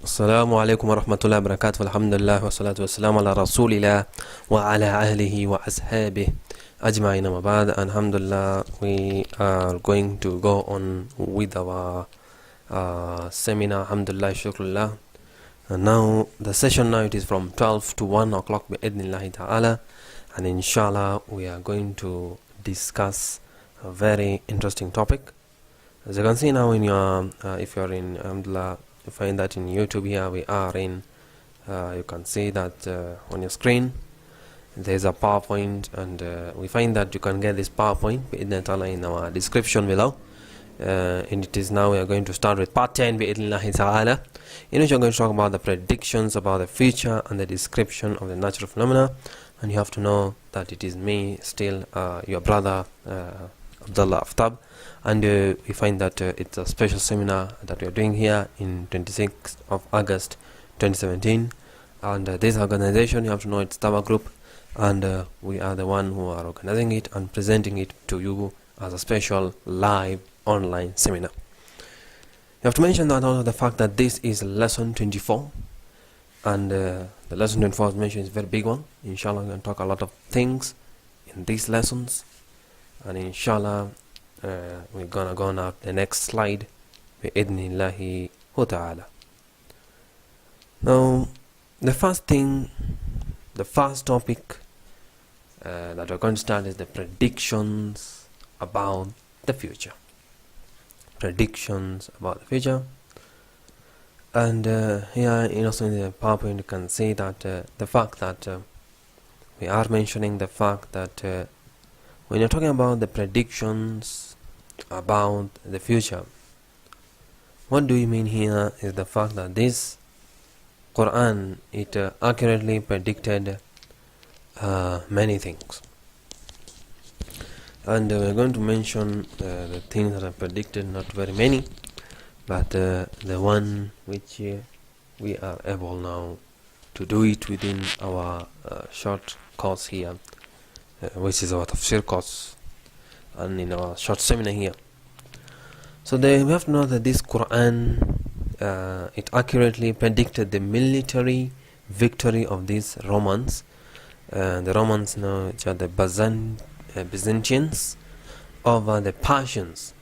Assalamu alaikum warahmatullahi wabarakatuh. Alhamdulillah wa salatu wa salam ala rasulillah wa ala ahlihi wa ashabih ajma'in amma ba'd. Alhamdulillah, we are going to go on with our seminar. Alhamdulillah, shukrullah. And now the session now it is from 12 to 1 o'clock bi'idhnillahi ta'ala, and inshallah we are going to discuss a very interesting topic. As you can see now in your if you're in Alhamdulillah, you find that in YouTube here we are in you can see that on your screen there's a PowerPoint, and we find that you can get this PowerPoint in our description below, and it is now we are going to start with part 10 bi'idhnillahi ta'ala, in which we're going to talk about the predictions about the future and the description of the natural phenomena. And you have to know that it is me still, your brother Abdullah Aftab, and we find that it's a special seminar that we are doing here in 26th of August 2017, and this organization, you have to know, it's Dawah group, and we are the one who are organizing it and presenting it to you as a special live online seminar. You have to mention that also the fact that this is lesson 24, and the lesson 24 as mentioned is a very big one. Inshallah, we're going to talk a lot of things in these lessons, and inshallah we're gonna go now the next slide bi'idhnillahi ta'ala. Now the first topic that we're going to start is the predictions about the future. Predictions about the future. And here also in the PowerPoint you can see that the fact that we are mentioning the fact that when you're talking about the predictions about the future, what do we mean here is the fact that this Quran, it accurately predicted many things, and we're going to mention the things that are predicted, not very many, but the one which we are able now to do it within our short course here, which is our Tafseer course, and in our short seminar here. So we have to know that this Quran, it accurately predicted the military victory of these Romans. The Romans now, which are the Byzantines, over the Persians.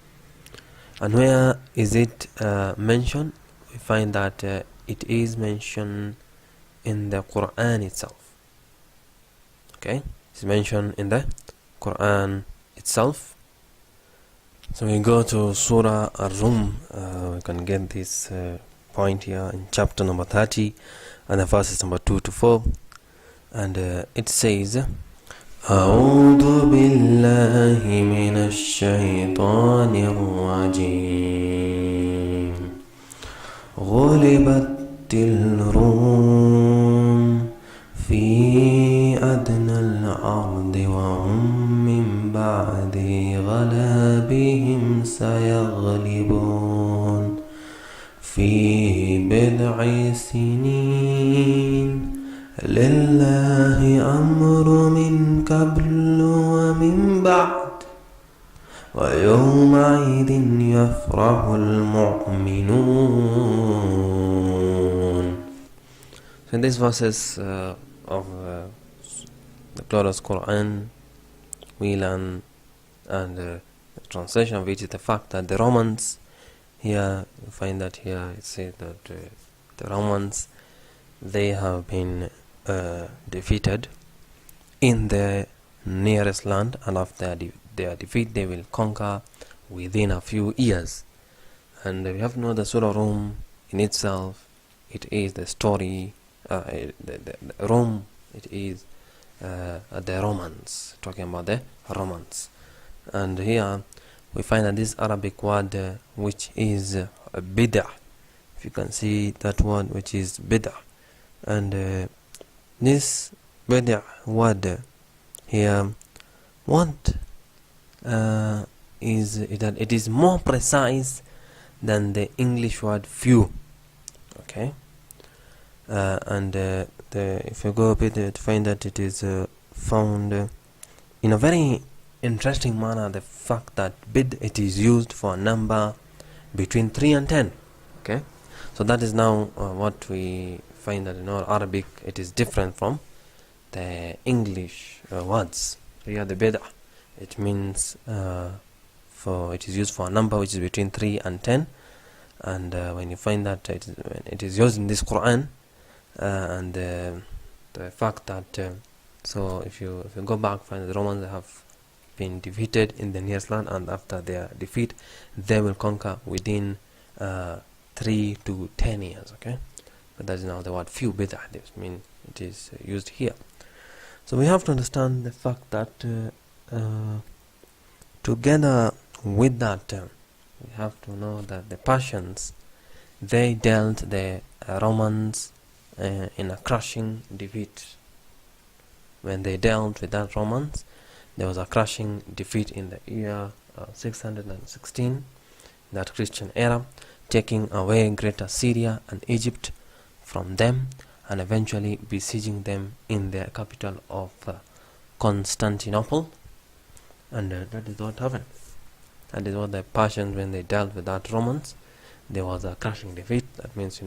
And where is it mentioned? We find that it is mentioned in the Quran itself. Okay, it's mentioned in the Quran itself. So we go to Surah Ar-Rum. We can get this point here in chapter number 30, and the verses number 2 to 4, and it says, أعوذ بالله من الشيطان الرجيم غلبت الروم في أدنى الأرض وهم من بعد غلبهم سيغلبون في بضع سنين لله أمر من قبل ومن بعد ويومئذ يفرح المؤمنون. So in these verses of the glorious Quran, we learn, and the translation of it is the fact that the Romans, here you find that here it says that the Romans, they have been defeated in the nearest land, and after their defeat they will conquer within a few years. And we have to know the Surah Rum in itself, it is the story, the Rome, it is the Romans, talking about the Romans. And here we find that this Arabic word which is bid'ah, if you can see that word which is bid'ah, and this bid'ah word here, what is it, that it is more precise than the English word few. Okay, and if you go a bit to find that it is found in a very interesting manner, the fact that it is used for a number between 3 and 10. Okay, So that is now what we find that in our Arabic it is different from the English words. So here the bid'ah, it means it is used for a number which is between 3 and 10, and when you find that it is used in this Quran, and the fact that so if you go back, find the Romans have been defeated in the nearest land, and after their defeat they will conquer within 3 to 10 years. Okay, but that is now the word few bid'ah, this mean it is used here. So we have to understand the fact that together with that we have to know that the Persians, they dealt the Romans in a crushing defeat. When they dealt with that Romans, there was a crushing defeat in the year 616, that Christian era, taking away Greater Syria and Egypt from them, and eventually besieging them in their capital of Constantinople. And that is what happened. That is what the Persians, when they dealt with that Romans, there was a crushing defeat. That means,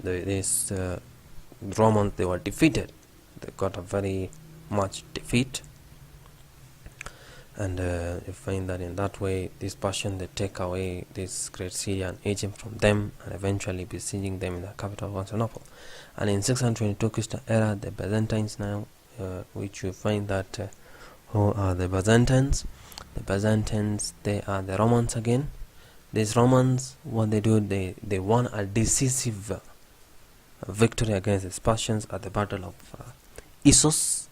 these Romans, they were defeated. They got a very much defeat. And you find that in that way, these Persians, they take away this great Syria and Egypt from them, and eventually besieging them in the capital of Constantinople. And in 622 Christian era, the Byzantines now, which you find that who are the Byzantines? The Byzantines, they are the Romans again. These Romans, what they do, they won a decisive victory against the Persians at the Battle of Issus,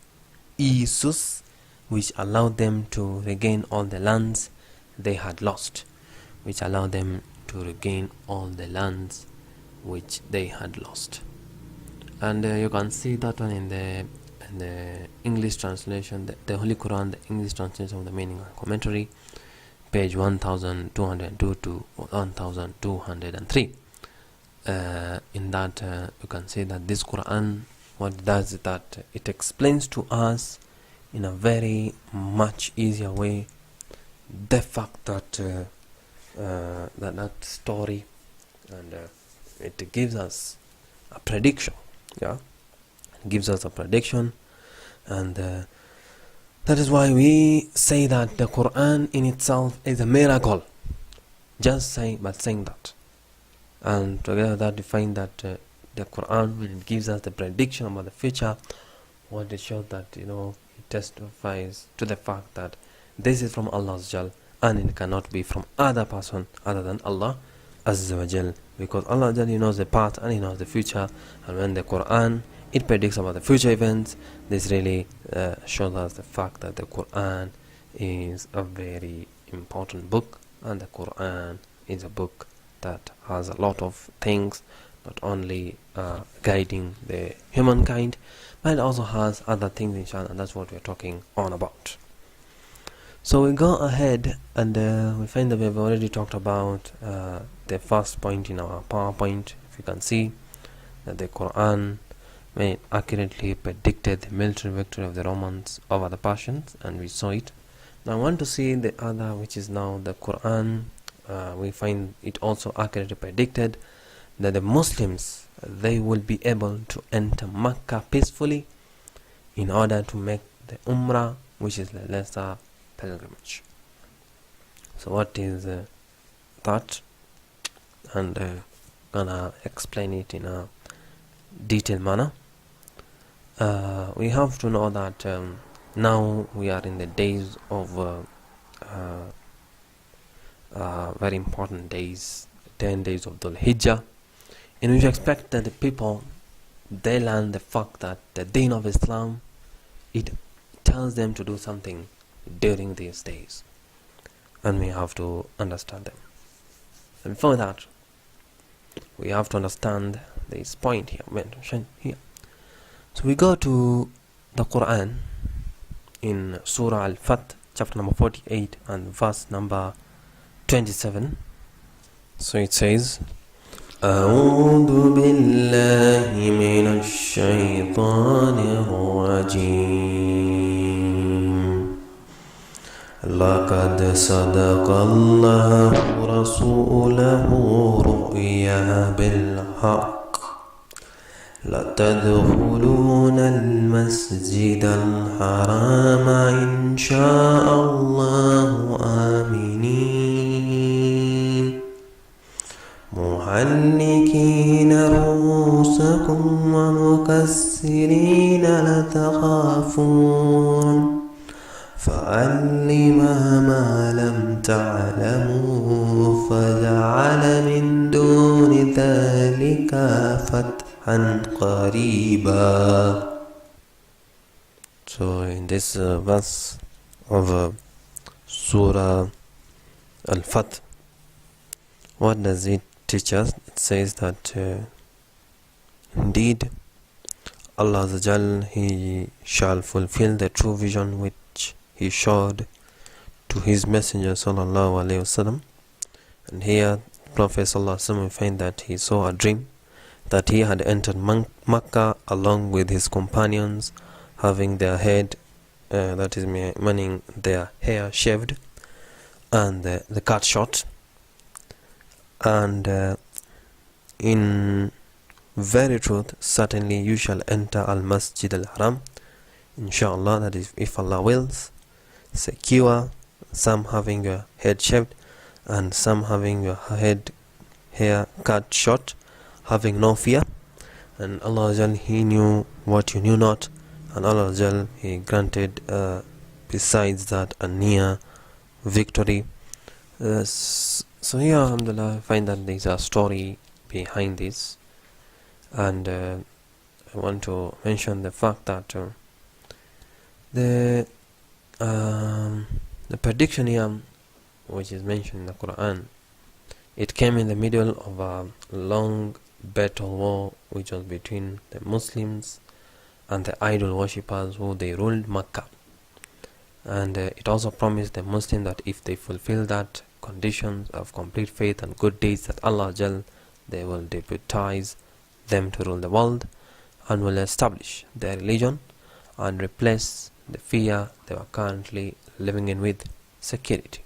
which allowed them to regain all the lands they had lost. And you can see that one in the English translation, the Holy Quran, the English translation of the meaning and commentary, page 1202 to 1203. In that you can see that this Quran, what it does is that it explains to us in a very much easier way the fact that that story, and it gives us a prediction. Yeah, it gives us a prediction, and that is why we say that the Quran in itself is a miracle. Just saying that, and together that we find that the Quran, when it gives us the prediction about the future, what it shows that it testifies to the fact that this is from Allah Azza wa Jal, and it cannot be from other person other than Allah Azza wa Jal, because Allah Azza wa Jal, He knows the past and He knows the future. And when the Quran, it predicts about the future events, this really shows us the fact that the Quran is a very important book, and the Quran is a book that has a lot of things, not only guiding the humankind, but it also has other things, inshallah, and that's what we're talking on about. So we go ahead, and we find that we've already talked about the first point in our PowerPoint. If you can see that the Quran accurately predicted the military victory of the Romans over the Persians, and we saw it. Now I want to see the other, which is now the Quran. We find it also accurately predicted that the Muslims, they will be able to enter Mecca peacefully in order to make the Umrah, which is the lesser pilgrimage. So what is that? And gonna explain it in a detailed manner. We have to know that now we are in the days of very important days, 10 days of Dhul Hijjah, in which we expect that the people, they learn the fact that the Deen of Islam, it tells them to do something during these days, and we have to understand them. And before that, we have to understand this point here, mentioned here. So we go to the Quran in Surah Al-Fath, chapter number 48 and verse number 27. So it says, أعوذ بالله من الشيطان الرجيم لقد صدق الله رسوله رؤيا بالحق لتدخلون المسجد الحرام إن شاء الله آمنين محلقين رؤوسكم ومقصرين لتخافون فعلم ما لم تعلموا فجعل من دون ذلك فتحا قريبا. So in this verse of Surah Al-Fath, what does it teach us? It says that indeed Allah Azza Jal, He shall fulfill the true vision which He showed to His Messenger Sallallahu Alaihi Wasallam. And here Prophet Sallallahu Alaihi Wasallam, we find that he saw a dream that he had entered Makkah along with his companions, having their head, that is meaning their hair shaved and the cut short. And in very truth, certainly you shall enter Al-Masjid Al-Haram, inshallah, that is if Allah wills, secure, some having your head shaved and some having your hair cut short, having no fear. And Allah Azza, He knew what you knew not, and Allah Azza, He granted besides that a near victory. So here, alhamdulillah, I find that there is a story behind this, and I want to mention the fact that the prediction here, which is mentioned in the Quran, it came in the middle of a long battle war which was between the Muslims and the idol worshippers who they ruled Makkah. And it also promised the Muslim that if they fulfill that conditions of complete faith and good deeds, that Allah Jal, they will deputize them to rule the world and will establish their religion and replace the fear they were currently living in with security.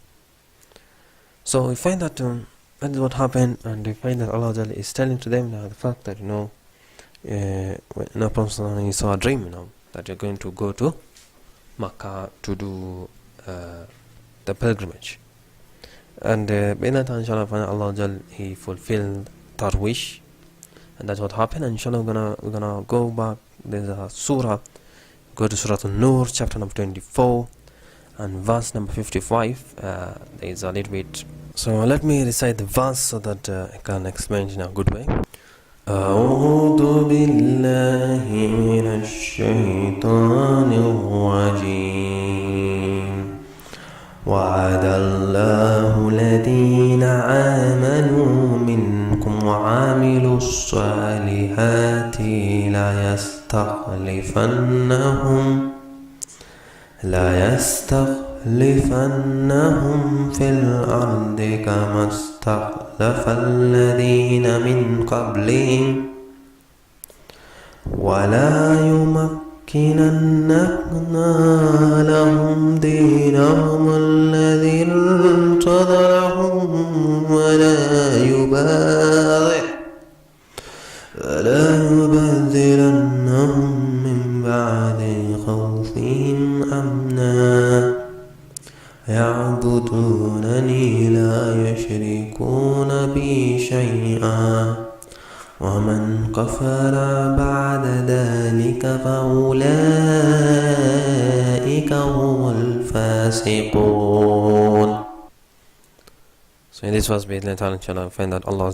So we find that that is what happened, and we find that Allah Jal is telling to them now the fact that Prophet he saw a dream, that you're going to go to Makkah to do the pilgrimage. And inshallah, Allah Jal, He fulfilled that wish, and that's what happened. And inshallah, we're gonna go back. There's a surah. Go to Surah An-Nur, chapter number 24, and verse number 55. There is a little bit. So let me recite the verse so that I can explain in a good way. أعوذ بالله من الشيطان الرجيم وعد الله الذين آمنوا منكم وعملوا الصالحات لا يستخلفنهم في الأرض كما استخلف الذين من قبلهم ولا يمكنن لهم دينهم الذي ارتضى لهم ولا يبدلنهم من بعد خوفهم أمنا يعبدونني لا يشركون بي شيئا ومن كفر بعد ذلك فأولئك هم الفاسقون. So in this verse, inshallah, I find that Allah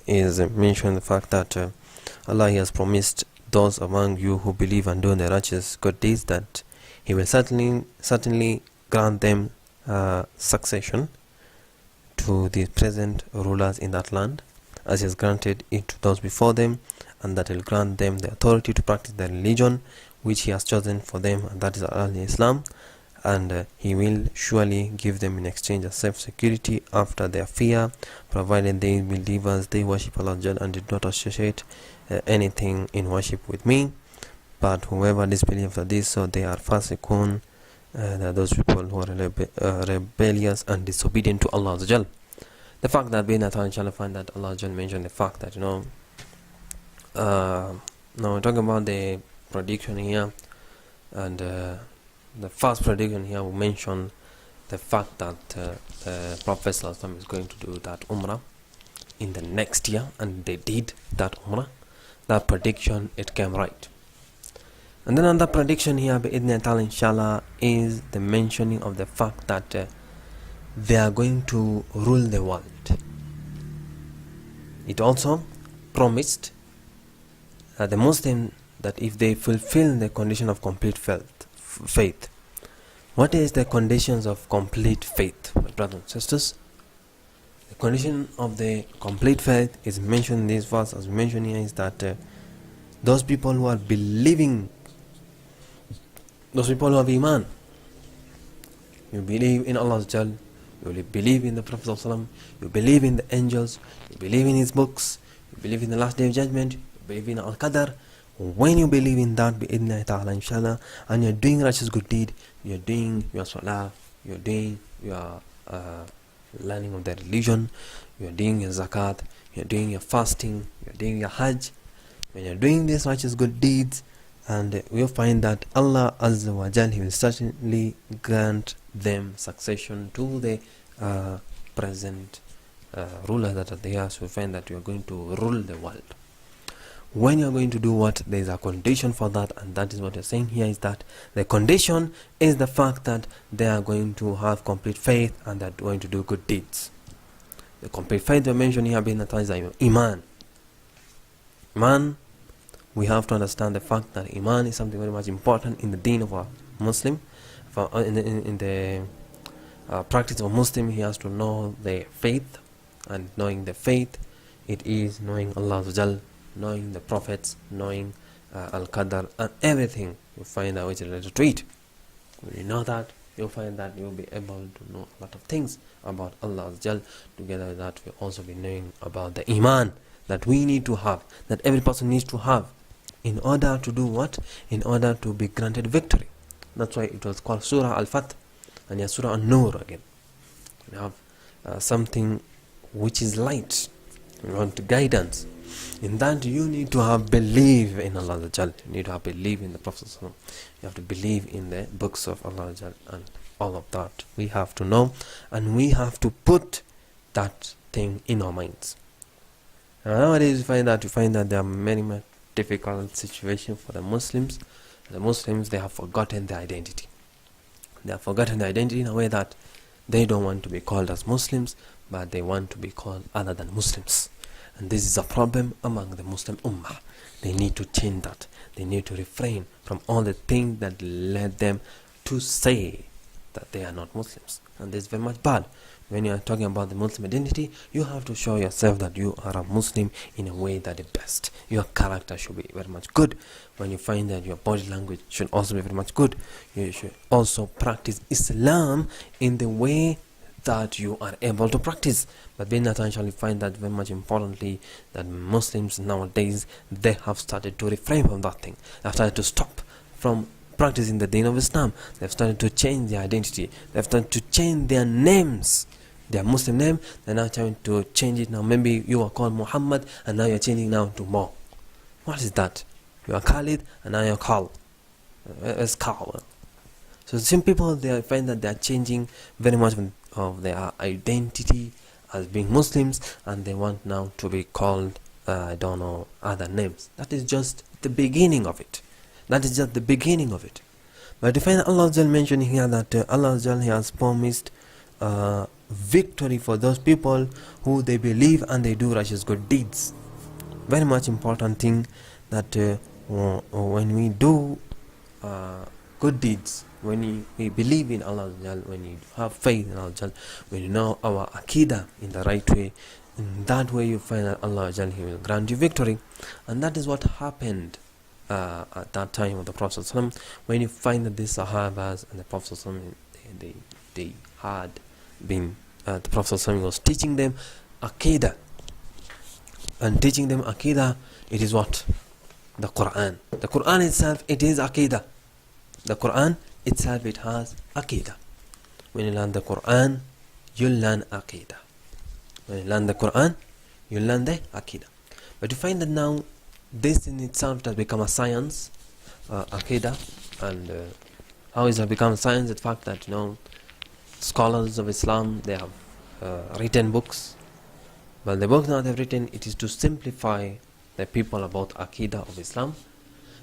is mentioning the fact that Allah has promised those among you who believe and do the righteous good deeds that He will certainly grant them succession to the present rulers in that land, as He has granted it to those before them, and that He will grant them the authority to practice their religion which He has chosen for them, and that is Islam. And He will surely give them in exchange a self-security after their fear, provided they believers they worship Allah and did not associate anything in worship with me. But whoever disbelieves after this, so they are fasiqun, those people who are rebellious and disobedient to Allah Azza Jal. The fact that we inshallah find that Allah Azza Jal mentioned the fact that now we're talking about the prediction here, and the first prediction here will mention the fact that the Prophet ﷺ is going to do that Umrah in the next year, and they did that Umrah. That prediction, it came right. And then another prediction here, inshallah, is the mentioning of the fact that they are going to rule the world. It also promised the Muslim that if they fulfill the condition of complete faith. What is the conditions of complete faith, my brothers and sisters? The condition of the complete faith is mentioned in this verse, as mentioned here, is that those people who are believing, those people who have Iman, you believe in Allah, you believe in the Prophet ﷺ, you believe in the angels, you believe in his books, you believe in the last day of judgment, you believe in Al-Qadr. When you believe in that, inshallah, and you're doing righteous good deed, you're doing your salah, you're doing your learning of the religion, you're doing your zakat, you're doing your fasting, you're doing your hajj. When you're doing these righteous good deeds, and we'll find that Allah Azza wa Jal, He will certainly grant them succession to the present rulers that are there. So we find that you are going to rule the world. When you are going to do what, there is a condition for that, and that is what you're saying here, is that the condition is the fact that they are going to have complete faith and they're going to do good deeds. The complete faith we mentioned here being is Iman. Iman, we have to understand the fact that Iman is something very much important in the deen of a Muslim. In the practice of a Muslim, he has to know the faith, and knowing the faith, it is knowing Allah Azza Jal, knowing the prophets, knowing Al-Qadr, and everything you find out which is related to it. When you know that, you'll find that you'll be able to know a lot of things about Allah Azza Jal. Together with that, we'll also be knowing about the Iman that we need to have, that every person needs to have, in order to do what? In order to be granted victory. That's why it was called Surah Al-Fath, and yeah, Surah An-Nur again. You have something which is light, you want guidance. In that, you need to have belief in Allah Azza Jal. You need to have belief in the Prophet. You have to believe in the books of Allah Azza Jal, and all of that we have to know, and we have to put that thing in our minds. Nowadays, you find that there are many difficult situations for the Muslims. The Muslims, they have forgotten their identity. They have forgotten their identity in a way that they don't want to be called as Muslims, but they want to be called other than Muslims. And this is a problem among the Muslim Ummah. They need to change that. They need to refrain from all the things that led them to say that they are not Muslims. And this is very much bad. When you are talking about the Muslim identity, you have to show yourself that you are a Muslim in a way that is best. Your character should be very much good. When you find that your body language should also be very much good, you should also practice Islam in the way that you are able to practice. But being that I actually find that very much importantly, that Muslims nowadays, they have started to refrain from that thing. They have started to stop from practicing the deen of Islam. They've started to change their identity. They've started to change their names. Their Muslim name, they're now trying to change it now. Maybe you are called Muhammad, and now you're changing now to Mo. What is that? You are Khalid, and now you're Khal. It's Khal. So some people, they find that they are changing very much of their identity as being Muslims, and they want now to be called, other names. That is just the beginning of it. That is just the beginning of it. But you find Allah mentioning here that Allah has promised victory for those people who they believe and they do righteous good deeds. Very much important thing that when we do good deeds, when we believe in Allah, when you have faith in Allah, when you know our Aqidah in the right way, in that way you find that Allah He will grant you victory. And that is what happened at that time of the Prophet ﷺ, when you find that these Sahabas and the Prophet ﷺ, they had been, the Prophet ﷺ was teaching them Aqidah. And teaching them Aqidah, it is what? The Quran. The Quran itself, it is Aqidah. The Quran itself, it has Aqidah. When you learn the Quran, you learn Aqidah. When you learn the Quran, you learn the Aqidah. But you find that now this in itself has become a science, Aqidah. And how is it become a science? The fact that scholars of Islam, they have written books, but the books now they've written, it is to simplify the people about Aqidah of Islam.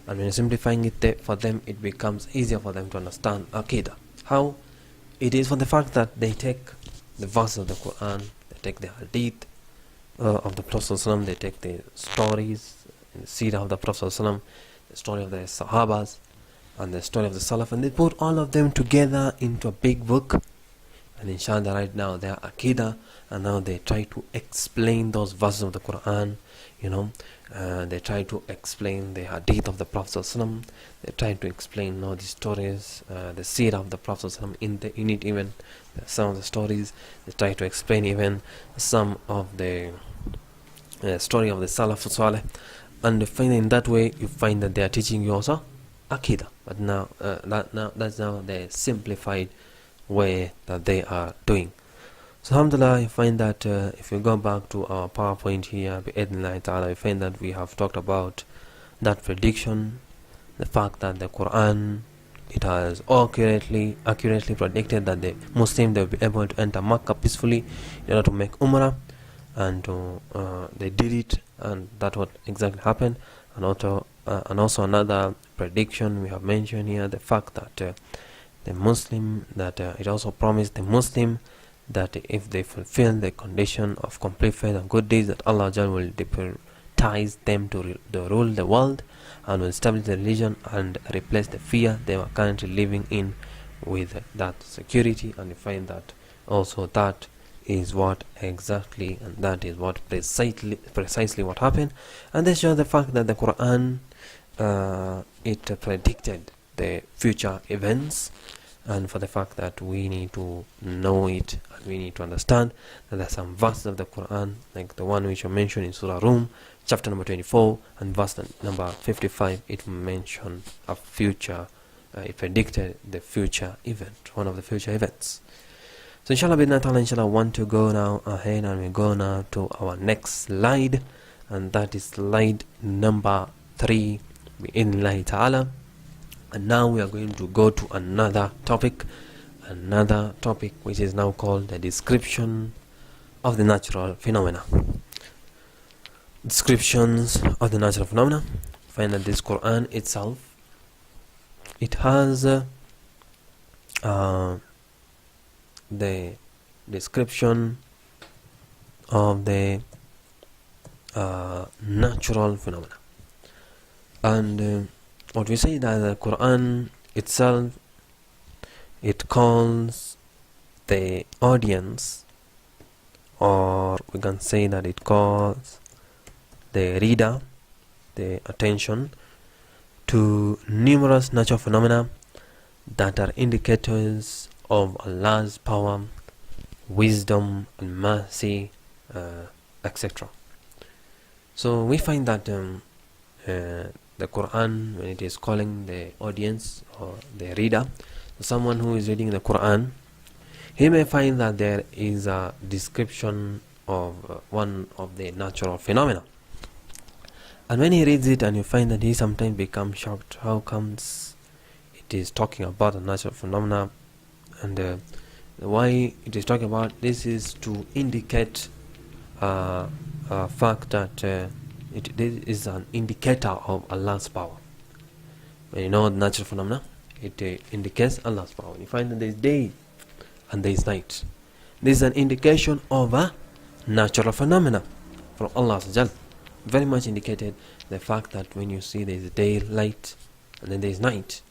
And when you're simplifying it for them, it becomes easier for them to understand Aqidah. How? It is for the fact that they take the verse of the Quran, they take the hadith of the Prophet ﷺ, they take the stories, the seerah of the Prophet ﷺ, the story of the Sahabas, and the story of the Salaf, and they put all of them together into a big book. And inshallah, right now they are Aqidah, and now they try to explain those verses of the Quran. They try to explain the hadith of the Prophet ﷺ. They try to explain the stories, the seerah of the Prophet ﷺ in it, even some of the stories. They try to explain even some of the story of the Salaf Saleh. And in that way, you find that they are teaching you also Aqidah. But now, that's now the simplified way that they are doing. So alhamdulillah, you find that if you go back to our PowerPoint here, you find that we have talked about that prediction, the fact that the Quran, it has accurately predicted that the Muslim, they will be able to enter Makkah peacefully in order to make Umrah, and they did it, and that's what exactly happened. And also another prediction we have mentioned here, the fact that the Muslim, that it also promised the Muslim that if they fulfill the condition of complete faith and good deeds, that Allah will deputize them to rule the world and will establish the religion and replace the fear they were currently living in with that security. And you find that also that is what exactly, and that is what precisely what happened. And this shows the fact that the Quran it predicted the future events, and for the fact that we need to know it, and we need to understand that there are some verses of the Quran, like the one which I mentioned in Surah Rum, chapter number 24 and verse number 55. It mentioned a future, it predicted the future event, one of the future events. So inshallah, I want to go now ahead, and we go now to our next slide, and that is slide number 3 bi'idhnillahi ta'ala. And now we are going to go to another topic which is now called the description of the natural phenomena. Descriptions of the natural phenomena. Find that this Quran itself, it has the description of the natural phenomena. And what we say that the Quran itself, it calls the audience, or we can say that it calls the reader, the attention, to numerous natural phenomena that are indicators of Allah's power, wisdom and mercy, etc. So we find that the Quran, when it is calling the audience or the reader, someone who is reading the Quran, he may find that there is a description of one of the natural phenomena. And when he reads it, and you find that he sometimes becomes shocked, how comes it is talking about a natural phenomena, and why it is talking about this is to indicate a fact that it is an indicator of Allah's power. When you know the natural phenomena, it indicates Allah's power. You find that there is day and there is night. This is an indication of a natural phenomena from Allah. Very much indicated the fact that when you see there is daylight and then there is night,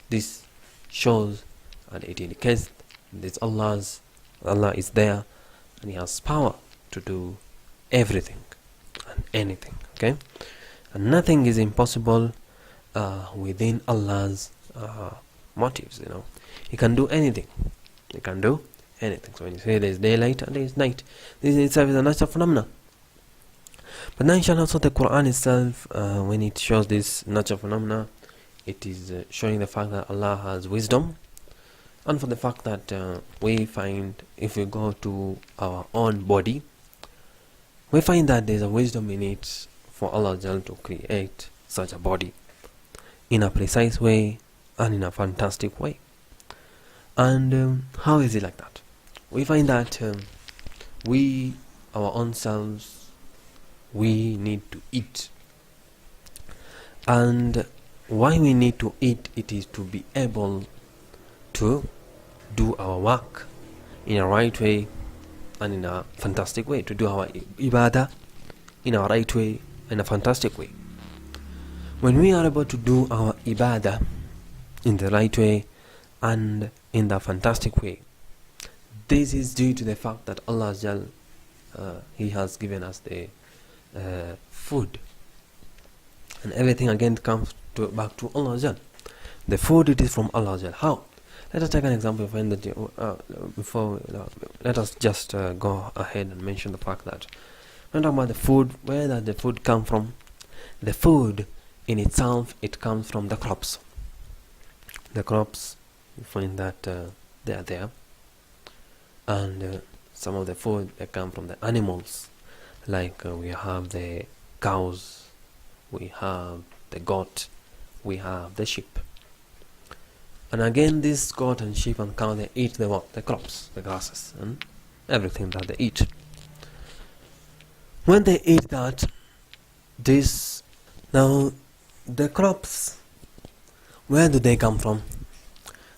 this shows and it indicates that Allah is there, and He has power to do everything and anything. Okay, and nothing is impossible within Allah's motives. He can do anything. He can do anything. So when you say there is daylight and there is night, this itself is a natural phenomena. But now inshallah, also the Quran itself, when it shows this natural phenomena, it is showing the fact that Allah has wisdom, and for the fact that we find, if we go to our own body, we find that there's a wisdom in it for Allah to create such a body in a precise way and in a fantastic way. And how is it like that? We find that we, our own selves, we need to eat. And why we need to eat, it is to be able to do our work in a right way and in a fantastic way, to do our ibadah in a right way, in a fantastic way. When we are able to do our ibadah in the right way and in the fantastic way, this is due to the fact that Allah He has given us the food, and everything again comes back to Allah. The food, it is from Allah. How? Let us take an example. Find that before let us just go ahead and mention the fact that when talking about the food, where does the food come from? The food in itself, it comes from the crops. The crops, you find that they are there, and some of the food, they come from the animals, like we have the cows, we have the goat, we have the sheep. And again, this goat and sheep and cow, they eat the what? The crops, the grasses, and everything that they eat. When they eat that, now the crops, where do they come from?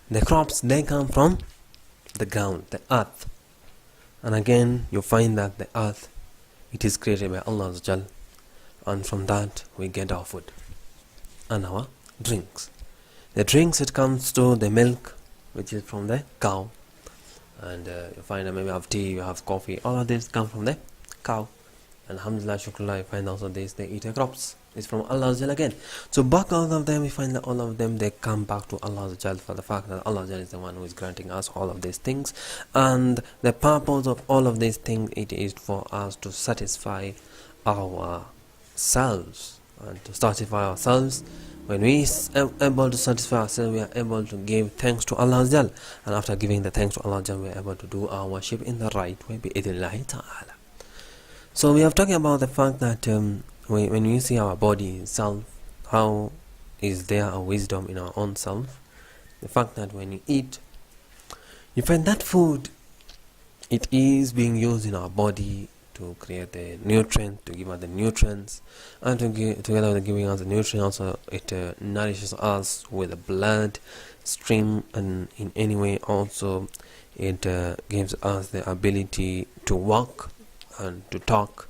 The crops, they come from the ground, the earth. And again, you find that the earth, it is created by Allah, and from that we get our food and our drinks. The drinks, it comes to the milk, which is from the cow, and you find that maybe you have tea, you have coffee, all of this come from the cow. And alhamdulillah, shukrullah, you find also this, they eat the crops. It's from Allah again. So back all of them, we find that all of them, they come back to Allah for the fact that Allah is the one who is granting us all of these things. And the purpose of all of these things, it is for us to satisfy ourselves. And to satisfy ourselves, when we are able to satisfy ourselves, we are able to give thanks to Allah. And after giving the thanks to Allah, we are able to do our worship in the right way, bi-idhnillahi ta'ala. So we have talking about the fact that when we see our body itself, how is there a wisdom in our own self? The fact that when you eat, you find that food, it is being used in our body to create the nutrient, to give us the nutrients, and together with giving us the nutrients, also it nourishes us with the blood stream, and in any way also it gives us the ability to walk and to talk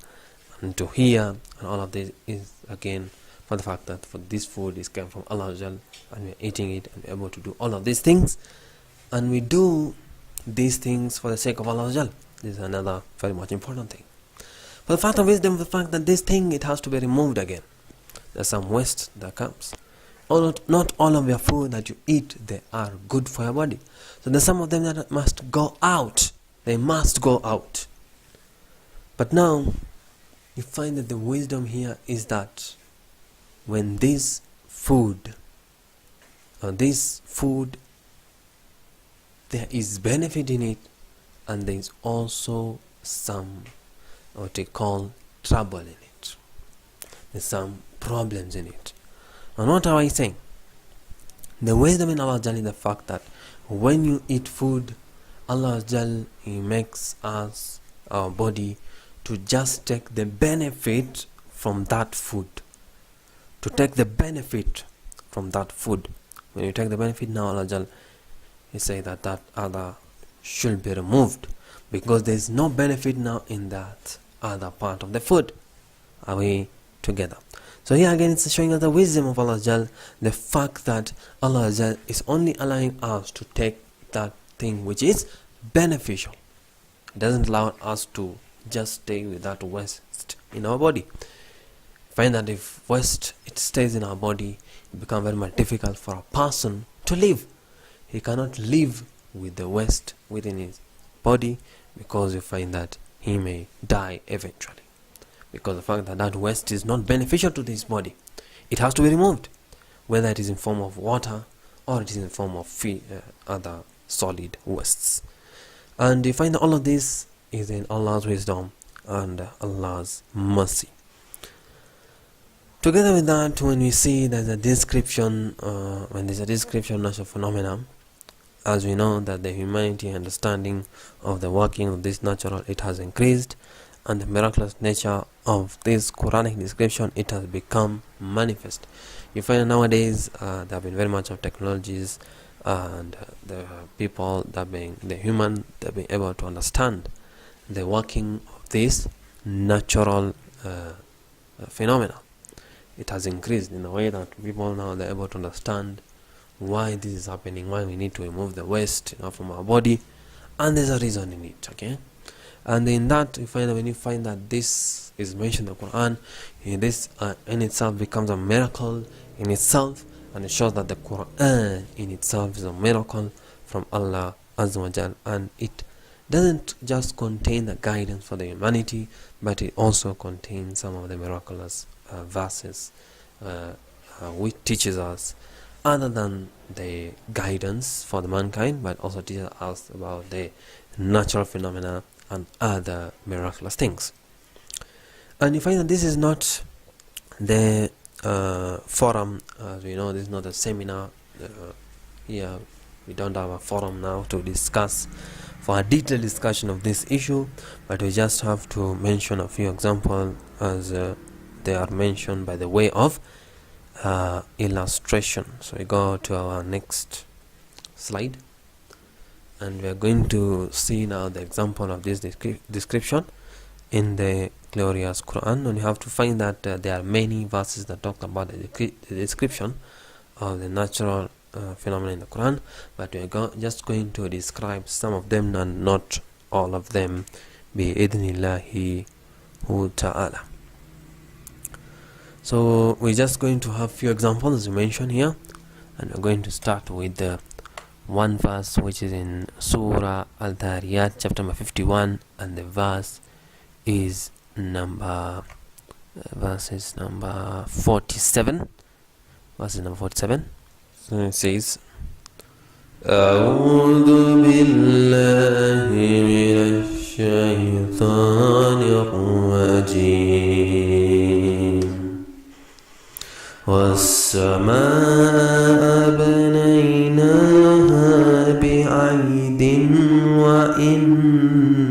and to hear, and all of this is again for the fact that for this food is came from Allah, and we are eating it and we are able to do all of these things, and we do these things for the sake of Allah. This is another very much important thing. For the fact of wisdom, the fact that this thing, it has to be removed again. There's some waste that comes. Not all of your food that you eat, they are good for your body. So there's some of them that must go out. They must go out. But now, you find that the wisdom here is that when this food, there is benefit in it, and there is also some, what they call, trouble in it. There's some problems in it. And what am I saying? The wisdom in Allah is the fact that when you eat food, Allah He makes us, our body, to just take the benefit from that food. To take the benefit from that food. When you take the benefit, now Allah He say that other should be removed, because there is no benefit now in that other part of the food. Are we together? So here again, it's showing us the wisdom of Allah, the fact that Allah is only allowing us to take that thing which is beneficial. It doesn't allow us to just stay with that waste in our body. Find that if waste, it stays in our body, it becomes very much difficult for a person to live. He cannot live with the waste within his body, because you find that he may die eventually, because the fact that waste is not beneficial to his body. It has to be removed. whether it is in form of water or it is in form of other solid wastes. And you find that all of this is in Allah's wisdom and Allah's mercy. Together with that, when we see there's a description, when there's a description of natural phenomena, as we know that the humanity understanding of the working of this natural, it has increased, and the miraculous nature of this Quranic description, it has become manifest. You find nowadays there have been very much of technologies, and the people that being the human, that being able to understand the working of this natural phenomena. It has increased in a way that people now they're able to understand why this is happening, why we need to remove the waste from our body, and there's a reason in it. Okay, and in that you find that when you find that this is mentioned in the Quran, this in itself becomes a miracle in itself, and it shows that the Quran in itself is a miracle from Allah Azza wa Jal, and it doesn't just contain the guidance for the humanity, but it also contains some of the miraculous verses which teaches us other than the guidance for the mankind, but also teaches us about the natural phenomena and other miraculous things. And you find that this is not the forum, as we know, this is not a seminar. Here we don't have a forum now to discuss for a detailed discussion of this issue, but we just have to mention a few examples as they are mentioned by the way of illustration. So we go to our next slide, and we are going to see now the example of this description in the glorious Quran. And you have to find that there are many verses that talk about the description of the natural phenomena in the Quran, but we are just going to describe some of them and not all of them, bi-idhnillahi ta'ala. So we're just going to have few examples as we mentioned here, and we're going to start with the one verse which is in Surah Al-Dhariyat chapter number 51, and the verse is number 47. Verse number 47. So it says, أعوذ بالله من الشيطان الرجيم والسماء بنيناها بعيد وإنا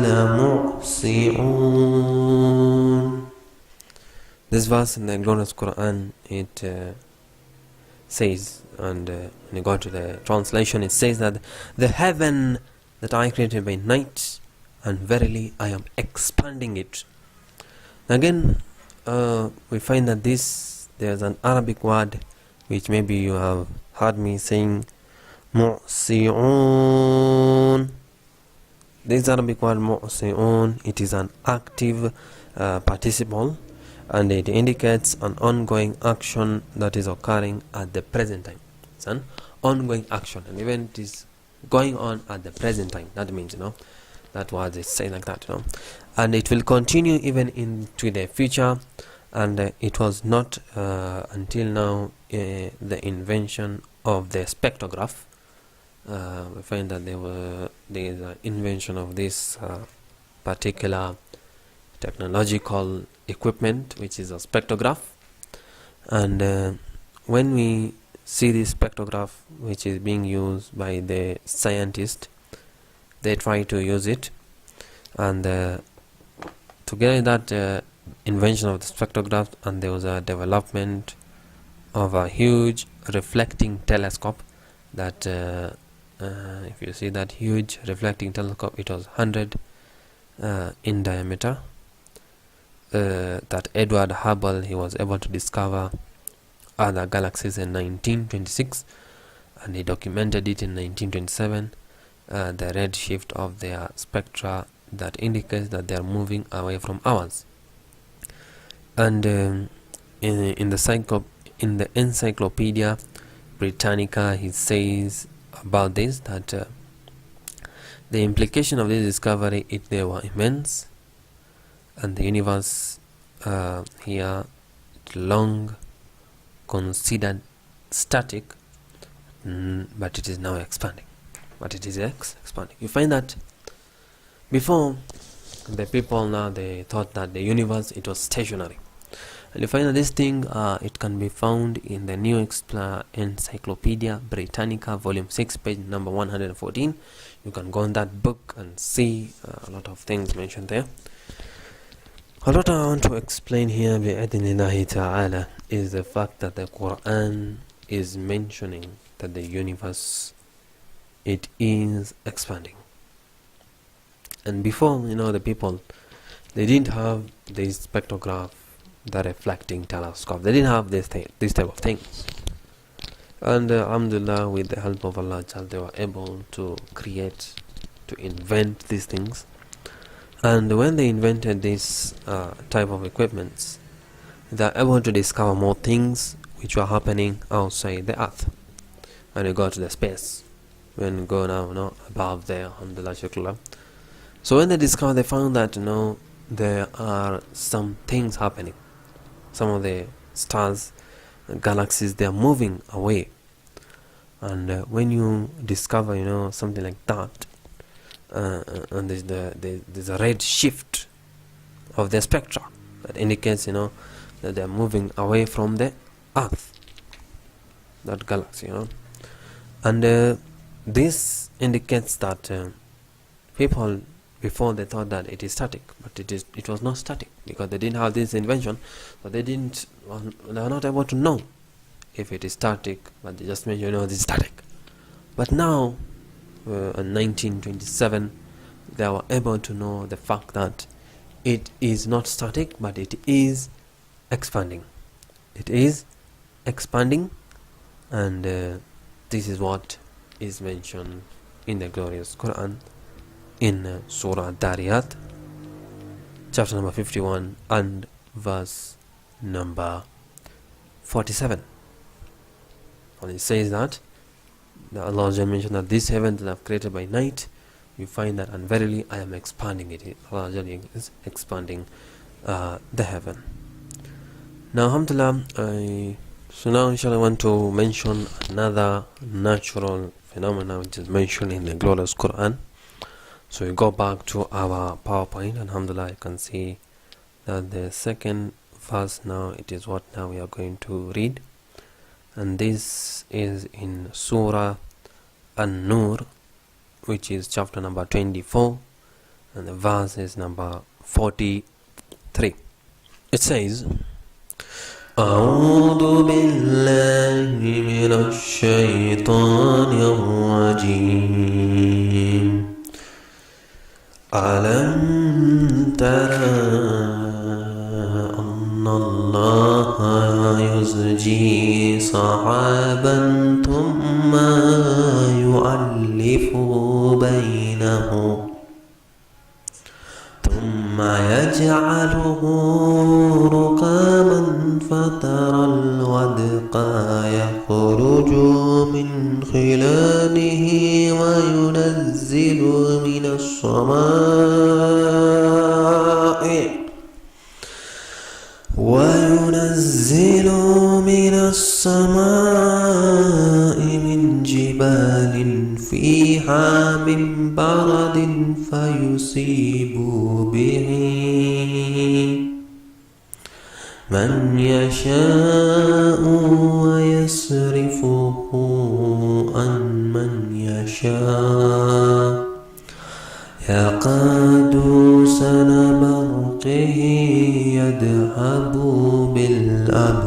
لمحسنون. This verse in the glorious Quran, it says, and when you go to the translation, it says that the heaven that I created by night, and verily I am expanding it. Again, we find that there's an Arabic word which maybe you have heard me saying, mu'si'un. This Arabic word mu'si'un, it is an active participle, and it indicates an ongoing action that is occurring at the present time. It's an ongoing action, an event is going on at the present time. That means, that word is saying like that, and it will continue even into the future. And it was not until now the invention of the spectrograph. We find that there is an invention of this particular technological equipment, which is a spectrograph. And when we see this spectrograph which is being used by the scientists, they try to use it, and together that invention of the spectrograph, and there was a development of a huge reflecting telescope that if you see that huge reflecting telescope, it was 100 in diameter, that Edward Hubble, he was able to discover other galaxies in 1926, and he documented it in 1927, the redshift of their spectra that indicates that they are moving away from ours. And in the Encyclopedia Britannica, he says about this that the implication of this discovery, they were immense, and the universe here long considered static, but it is now expanding. Expanding. You find that before, the people now, they thought that the universe, it was stationary. And you find that this thing, it can be found in the New Encyclopedia Britannica, volume 6, page number 114. You can go on that book and see a lot of things mentioned there. What I want to explain here bi'idhnillahi ta'ala is the fact that the Quran is mentioning that the universe, it is expanding. And before, the people, they didn't have this spectrograph, the reflecting telescope. They didn't have this type of things. And alhamdulillah, with the help of Allah, they were able to invent these things. And when they invented this type of equipments, they are able to discover more things which were happening outside the earth. And they go to the space. When you go now, above there, alhamdulillah. So when they discovered, they found that there are some things happening. Some of the stars, galaxies, they are moving away. And when you discover something like that, and there's a red shift of the spectra that indicates that they are moving away from the earth, that galaxy, and this indicates that people before, they thought that it is static, but it was not static, because they didn't have this invention, so they were not able to know if it is static, but they just mentioned this is static. But now in 1927, they were able to know the fact that it is not static, but it is expanding. It is expanding, and this is what is mentioned in the glorious Quran, in Surah Dariyat, chapter number 51 and verse number 47. And it says that Allah mentioned that this heaven that I have created by night, you find that, and verily I am expanding it. Allah is expanding the heaven. Now, alhamdulillah, so now inshallah I want to mention another natural phenomenon which is mentioned in the glorious Quran. So we go back to our PowerPoint. Alhamdulillah, you can see that the second verse now, it is what now we are going to read. And this is in Surah An-Nur, which is chapter number 24, and the verse is number 43. It says, أعوذ بالله من الشيطان الرجيم ألم ترى أن الله يزجي صحابا ثم يؤلف بينه ثم يجعله ركاما فترى الودق يخرج من خلاله وينزل من السماء من جبال فيها من برد فيصيب به من يشاء ويصرفه عن من يشاء يكاد سنا برقه يذهب بالأبصار.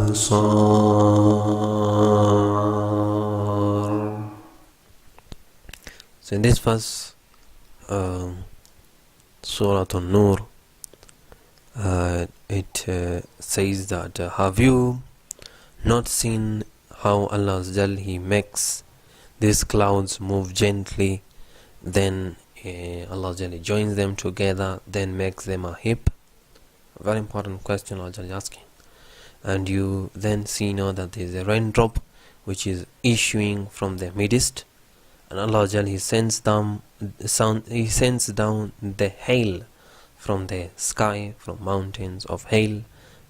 So in this verse, Surah An-Nur, it says that have you not seen how Allah He makes these clouds move gently, then Allah joins them together, then makes them a heap? A very important question Allah is asking. And you then see now that there is a raindrop which is issuing from the midst, and Allah He sends down the hail from the sky, from mountains of hail,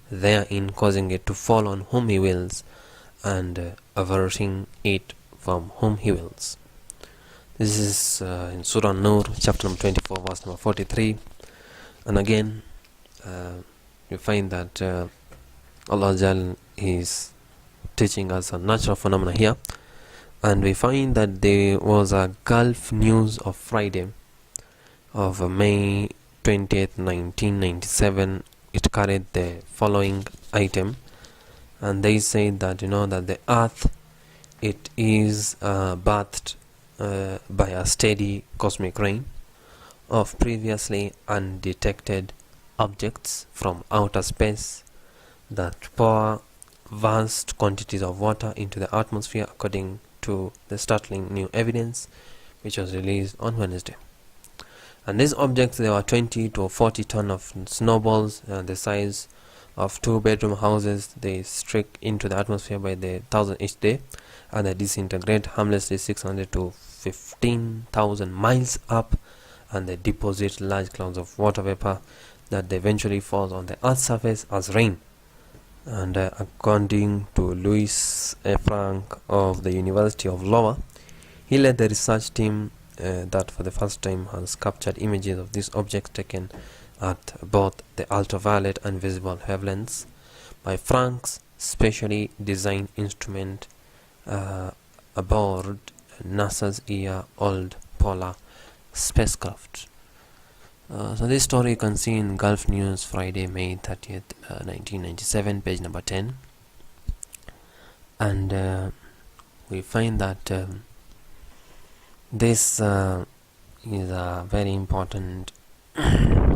therein causing it to fall on whom He wills, and averting it from whom He wills. This is in Surah Nur, chapter number 24, verse number 43. And again, you find that Allah Jal is teaching us a natural phenomena here. And we find that there was a Gulf news of Friday of May 20th, 1997. It carried the following item, and they said that that the earth, it is bathed by a steady cosmic rain of previously undetected objects from outer space that pour vast quantities of water into the atmosphere, according to the startling new evidence which was released on Wednesday. And these objects, there were 20 to 40 tons of snowballs the size of 2-bedroom houses. They streak into the atmosphere by the 1,000 each day, and they disintegrate harmlessly 600 to 15,000 miles up, and they deposit large clouds of water vapor that eventually falls on the earth's surface as rain. And according to Louis Frank of the University of Iowa, he led the research team that for the first time has captured images of these objects taken at both the ultraviolet and visible wavelengths by Frank's specially designed instrument aboard NASA's year-old Polar spacecraft. So this story you can see in Gulf News, Friday, May 30th, 1997, page number 10. And we find that this is a very important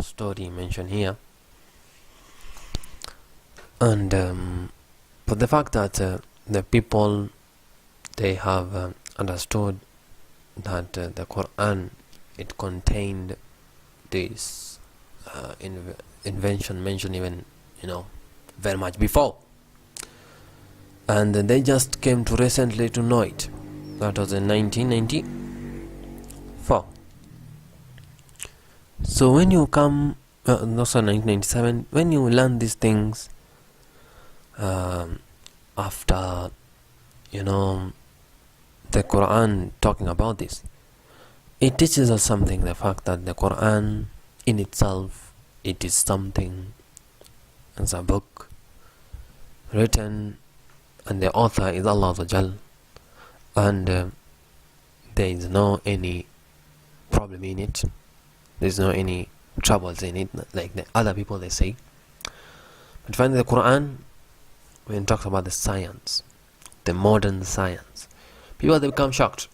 story mentioned here. And but the fact that the people, they have understood that the Quran, it contained this invention mentioned even very much before, and they just came to recently to know it. That was in 1994. So when you come also 1997, when you learn these things after the Quran talking about this, it teaches us something, the fact that the Quran in itself, it is something, as a book written, and the author is Allah Jal, and there is no any problem in it, there is no any troubles in it, like the other people they say. But finally the Quran, when it talks about the science, the modern science, people, they become shocked.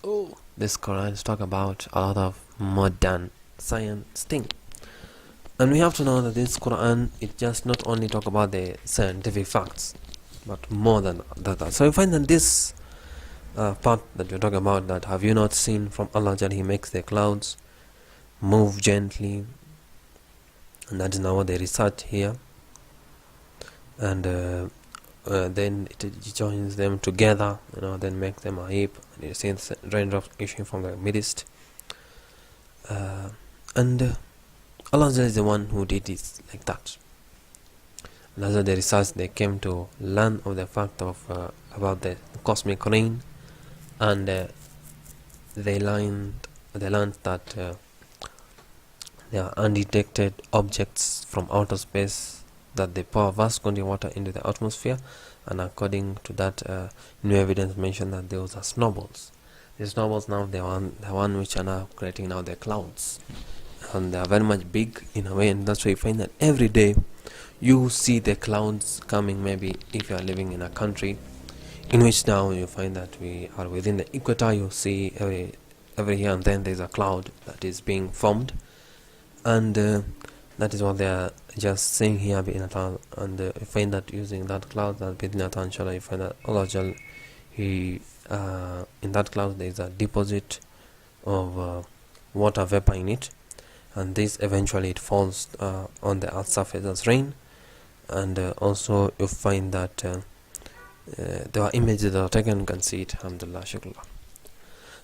Oh, this Quran is talk about a lot of modern science thing. And we have to know that this Quran, it just not only talk about the scientific facts, but more than that. So you find that this part that you're talking about, that have you not seen from Allah that He makes the clouds move gently, and that is now what they research here, and then it joins them together, then make them a heap, and you see the raindrops issuing from the midst, and Allah is the one who did it like that. And as the research, they came to learn of the fact of about the cosmic rain, and they learned that there are undetected objects from outer space, that they pour vast quantity of water into the atmosphere, and according to that new evidence mentioned that those are snowballs. These snowballs now, the one which are now creating now the clouds, and they are very much big in a way, and that's why you find that every day you see the clouds coming. Maybe if you are living in a country in which now you find that we are within the equator, you see every here and then there is a cloud that is being formed, and that is what they are just saying here, and you find that using that cloud, that bidnata, inshallah, you find that Allah Jal, He in that cloud there is a deposit of water vapor in it, and this eventually it falls on the earth's surface as rain. And also you find that there are images that are taken, you can see it, alhamdulillah, shukrullah.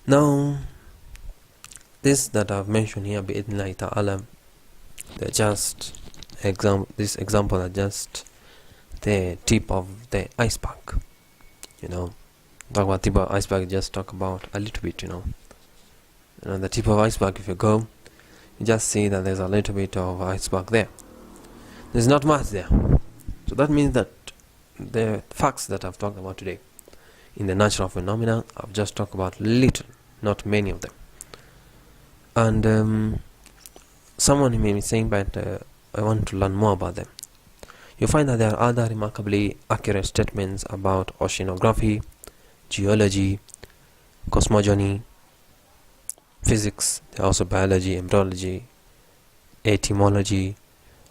Now this that I've mentioned here, bi'idhnillahi ta'ala, they're just this example are just the tip of the iceberg. Talk about tip of iceberg, just talk about a little bit, the tip of iceberg. If you go, you just see that there's a little bit of iceberg there. There's not much there. So that means that the facts that I've talked about today in the natural phenomena, I've just talked about little, not many of them. And someone may be saying, but I want to learn more about them. You find that there are other remarkably accurate statements about oceanography, geology, cosmogony, physics. There are also biology, embryology, etymology,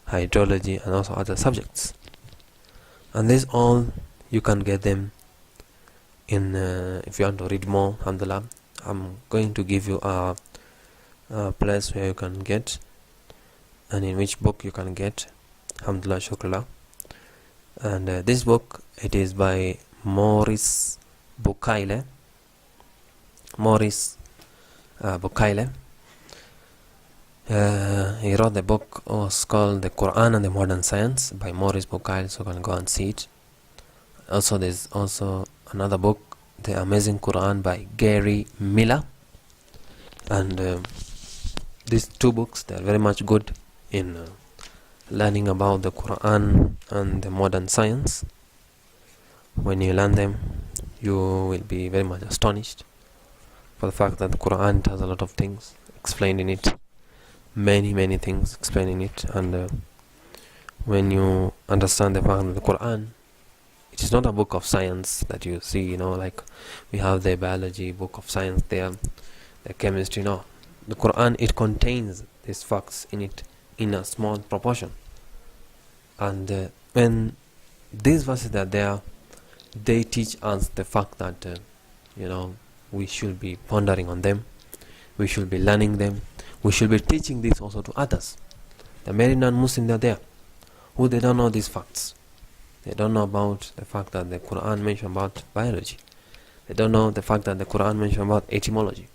hydrology, and also other subjects. And these all, you can get them in, if you want to read more, alhamdulillah, I'm going to give you a place where you can get, and in which book you can get, alhamdulillah, shukrillah. And this book, it is by Maurice Bucaille. He wrote the book, was called The Quran and the Modern Science by Maurice Bucaille, so you can go and see it. Also, there's also another book, The Amazing Quran by Gary Miller. And these two books, they are very much good in learning about the Quran and the modern science. When you learn them, you will be very much astonished for the fact that the Quran has a lot of things explained in it, many things explained in it. And when you understand the fact that the Quran, it is not a book of science that you see, like we have the biology book of science there, the chemistry. No, the Quran, it contains these facts in it in a small proportion. And when these verses are there, they teach us the fact that we should be pondering on them, we should be learning them, we should be teaching this also to others. The many non-Muslims are there who they don't know these facts. They don't know about the fact that the Quran mentions about biology. They don't know the fact that the Quran mentions about etymology.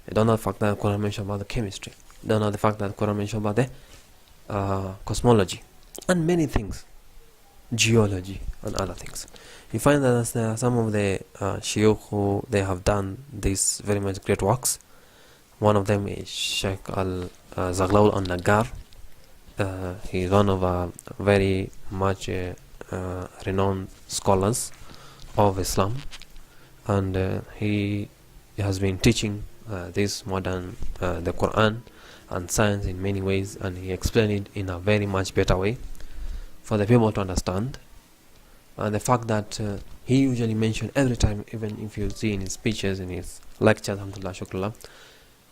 They don't know the fact that the Quran mentions about the chemistry. They don't know the fact that the Quran mentions about the cosmology and many things, geology and other things. You find that there are some of the shiuch who they have done these very much great works. One of them is Sheikh Zaghlul al-Nagar. He is one of very much renowned scholars of Islam, and he has been teaching this modern the Quran and science in many ways, and he explained it in a very much better way for the people to understand. And the fact that he usually mentions every time, even if you see in his speeches, in his lectures, alhamdulillah, shukrullah,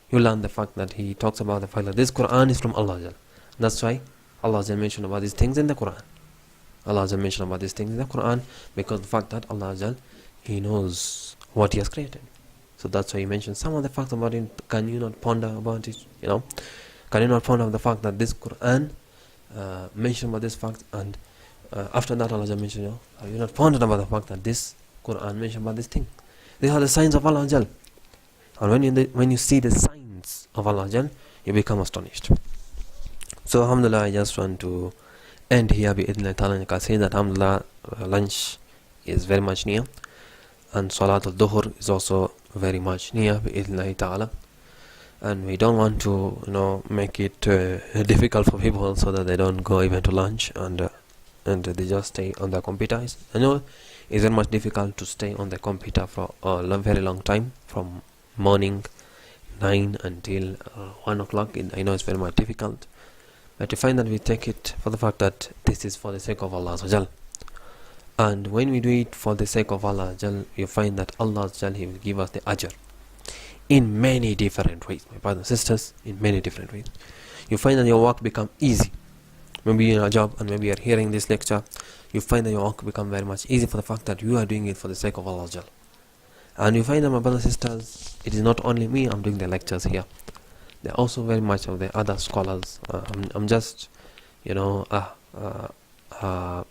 you learn the fact that he talks about the fact that this Quran is from Allah. That's why Allah mentioned about these things in the Quran. Allah mentioned about these things in the Quran because the fact that Allah, He knows what He has created. So that's why He mentioned some of the facts about it. Can you not ponder about it? Can you not ponder the fact that this Quran mentioned about this fact, and after that Allah mentioned, have you not pondered about the fact that this Quran mentioned about this thing? These are the signs of Allah. And when you see the signs of Allah, you become astonished. So alhamdulillah, I just want to end here bi-idhnillah ta'ala. You can say that alhamdulillah, lunch is very much near, and Salat al-Dhuhr is also very much near bi-idhnillah ta'ala. And we don't want to make it difficult for people so that they don't go even to lunch and they just stay on their computers. I know it's very much difficult to stay on the computer for a very long time, from morning 9 until 1 o'clock. I know it's very much difficult, but you find that we take it for the fact that this is for the sake of Allah. And when we do it for the sake of Allah, you find that Allah, He will give us the ajr in many different ways, my brothers and sisters, in many different ways. You find that your work become easy. Maybe you're in a job and maybe you're hearing this lecture, you find that your work become very much easy for the fact that you are doing it for the sake of Allah. And you find that, my brothers and sisters, it is not only me I'm doing the lectures here. There are also very much of the other scholars. I'm just, a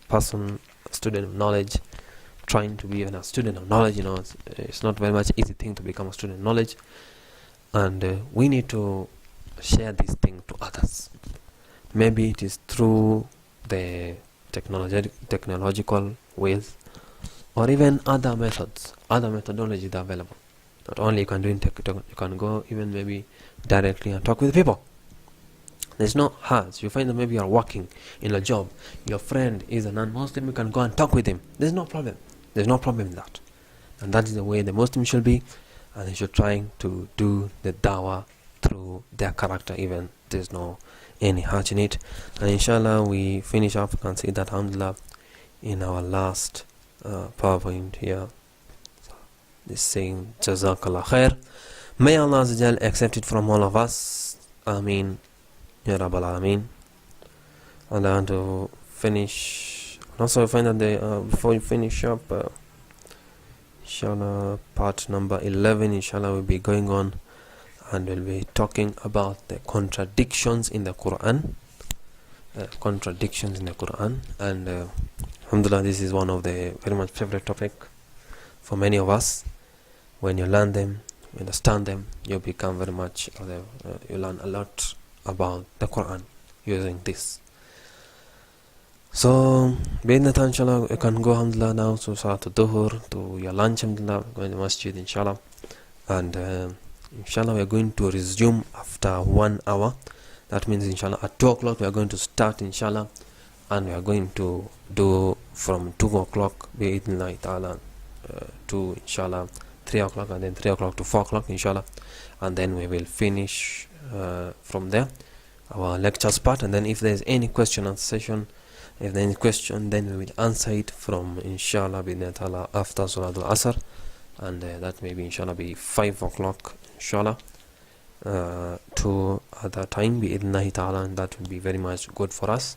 person, a student of knowledge, trying to be a student of knowledge. It's not very much easy thing to become a student of knowledge, and we need to share this thing to others. Maybe it is through the technological ways, or even other methods, other methodologies are available. Not only you can do in TikTok, you can go even maybe directly and talk with people. There's no hard. You find that maybe you are working in a job, your friend is a non-Muslim, you can go and talk with him. There's no problem. There's no problem in that. And that is the way the Muslim should be, and they should try to do the dawah through their character even. There's no any hurt in it. And inshallah we finish up and see that alhamdulillah in our last PowerPoint here. This saying Jazakallah Kheir. May Allah accept it from all of us. Ameen. Ya Rabbal Alameen. And I want to finish. Also, I find that before you finish up, inshallah, part number 11, inshallah, will be going on, and we'll be talking about the contradictions in the Quran. And alhamdulillah, this is one of the very much favorite topic for many of us. When you learn them, you understand them, you become very much you learn a lot about the Quran using this. So being that inshallah you can go alhamdulillah now to Salat al-Duhur, to your lunch alhamdulillah, going to masjid inshallah, and inshallah we are going to resume after 1 hour. That means inshallah at 2 o'clock we are going to start inshallah, and we are going to do from 2 o'clock bi'idhnillahi ta'ala to inshallah 3 o'clock, and then 3 o'clock to 4 o'clock inshallah, and then we will finish from there our lectures part. And then if there is any question on the session, if there is any question, then we will answer it from inshallah bi'idhnillahi ta'ala after Salatul Asr, and that may be inshallah be 5 o'clock inshallah to other time bi'idhnillahi ta'ala, and that will be very much good for us.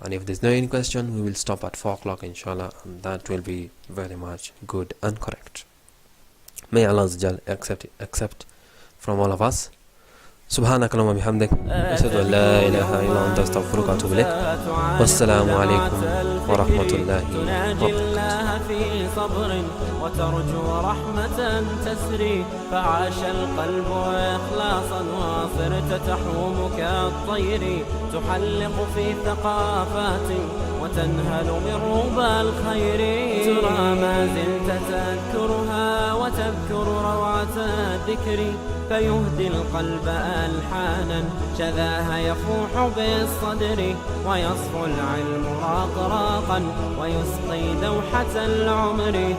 And if there's no any question, we will stop at 4 o'clock inshallah, and that will be very much good and correct. May Allah accept from all of us. سبحانك اللهم وبحمدك أشهد أن لا إله إلا أنت أستغفرك وأتوب إليك والسلام عليكم ورحمة الله وبركاته. في صبر وترجو رحمة تسري فعاش القلب إخلاصا وصرت تحوم كالطير تحلق في ثقافات وتنهل من ربى الخير ترى ما زلت تذكرها وتذكر روعة الذكر فيهدي القلب ألحانا شذاها يفوح بالصدر ويصفو العلم راقراقا ويسقي دوحة العمر